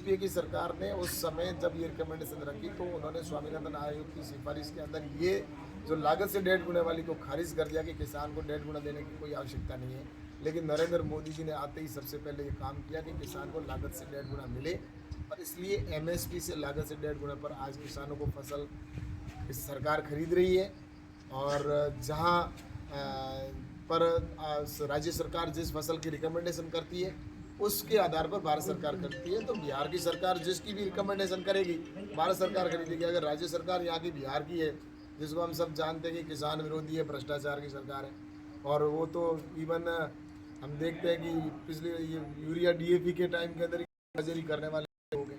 UPA की सरकार ने उस समय जब ये रिकमेंडेशन रखी तो उन्होंने स्वामीनाथन आयोग की सिफारिश के अंदर ये जो लागत से 1.5 गुना वाली को खारिज कर दिया कि किसान को 1.5 गुना देने की कोई आवश्यकता नहीं है। लेकिन नरेंद्र मोदी जी ने आते ही सबसे पहले ये काम किया कि किसान को लागत से 1.5 गुना मिले और इसलिए एमएसपी से लागत से 1.5 गुना पर आज किसानों को फसल इस सरकार खरीद रही है। और जहाँ पर राज्य सरकार जिस फसल की रिकमेंडेशन करती है उसके आधार पर भारत सरकार करती है। तो बिहार की सरकार जिसकी भी रिकमेंडेशन करेगी भारत सरकार खरीदेगी। अगर राज्य सरकार यहाँ की बिहार की है जिसको हम सब जानते हैं कि किसान विरोधी है, भ्रष्टाचार की सरकार है, और वो तो इवन हम देखते हैं कि पिछले ये यूरिया डीएपी के टाइम के अंदर हाजिरी करने वाले हो गए,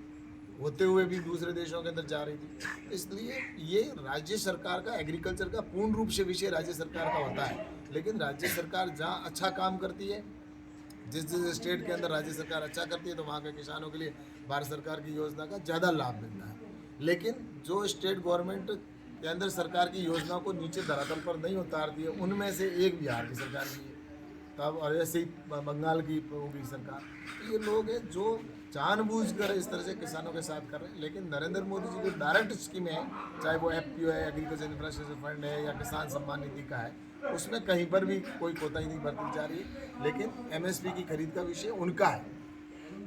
होते हुए भी दूसरे देशों के अंदर जा रही थी। इसलिए ये राज्य सरकार का, एग्रीकल्चर का पूर्ण रूप से विषय राज्य सरकार का होता है। लेकिन राज्य सरकार जहाँ अच्छा काम करती है, जिस जिस स्टेट के अंदर राज्य सरकार अच्छा करती है, तो वहाँ के किसानों के लिए भारत सरकार की योजना का ज़्यादा लाभ मिलता है। लेकिन जो स्टेट गवर्नमेंट के अंदर सरकार की योजनाओं को नीचे धरातल पर नहीं उतारती है, उनमें से एक बिहार की सरकार की है। तब और ऐसे ही बंगाल की होगी सरकार। तो ये लोग हैं जो जानबूझकर इस तरह से किसानों के साथ कर रहे हैं। लेकिन नरेंद्र मोदी जी की डायरेक्ट स्कीमें हैं, चाहे वो एफपीओ है, एग्रीकल्चर इंफ्रास्ट्रक्चर फंड है, या किसान सम्मान निधि का है, उसमें कहीं पर भी कोई कोताही नहीं बरती जा रही। लेकिन एमएसपी की खरीद का विषय उनका है,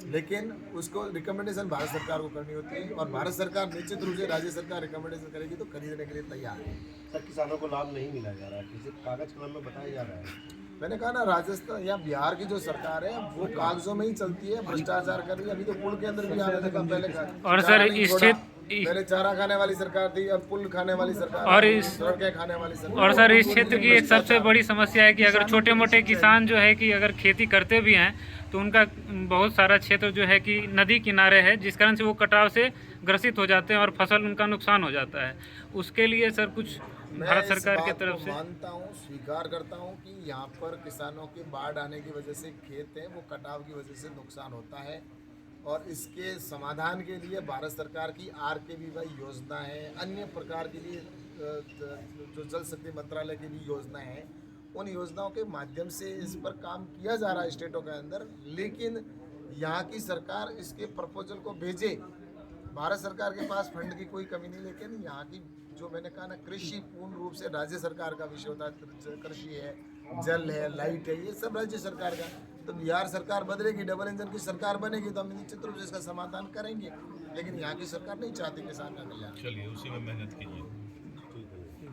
लेकिन उसको रिकमेंडेशन भारत सरकार को करनी होती है और भारत सरकार निश्चित रूप से राज्य सरकार रिकमेंडेशन करेगी तो खरीदने के लिए तैयार है। सर, किसानों को लाभ नहीं मिला जा रहा है, किसी कागज कलम में बताया जा रहा है। मैंने कहा ना, राजस्थान या बिहार की जो सरकार है वो कागजों में ही चलती है, भ्रष्टाचार कर रही है। अभी तो पुल के अंदर भी आने लगा, पहले और सर इस क्षेत्र पहले चारा खाने वाली सरकार थी, अब पुल खाने वाली सरकार, और इस सड़कें खाने वाली सरकार। और सर इस क्षेत्र की एक सबसे बड़ी समस्या है कि अगर छोटे मोटे किसान जो है कि अगर खेती करते भी हैं तो उनका बहुत सारा क्षेत्र जो है कि नदी किनारे है, जिस कारण से वो कटाव से ग्रसित हो जाते हैं और फसल उनका नुकसान हो जाता है। उसके लिए सर कुछ भारत सरकार की तरफ से मानता हूँ, स्वीकार करता हूँ कि यहाँ पर किसानों के बाढ़ आने की वजह से खेत है वो कटाव की वजह से नुकसान होता है, और इसके समाधान के लिए भारत सरकार की RKVY योजना है, अन्य प्रकार के लिए जो जल शक्ति मंत्रालय की भी योजनाएं हैं, उन योजनाओं के माध्यम से इस पर काम किया जा रहा है स्टेटों के अंदर। लेकिन यहाँ की सरकार इसके प्रपोजल को भेजे, भारत सरकार के पास फंड की कोई कमी नहीं, लेकिन यहाँ की जो मैंने कहा ना, कृषि पूर्ण रूप से राज्य सरकार का विषय होता है। कृषि है, जल है, लाइट है, ये सब राज्य सरकार का। तो बिहार सरकार बदलेगी, डबल इंजन की सरकार बनेगी तो हम निश्चित रूप से इसका समाधान करेंगे। लेकिन यहाँ की सरकार नहीं चाहती किसान का कल्याण। चलिए उसी में मेहनत कीजिए।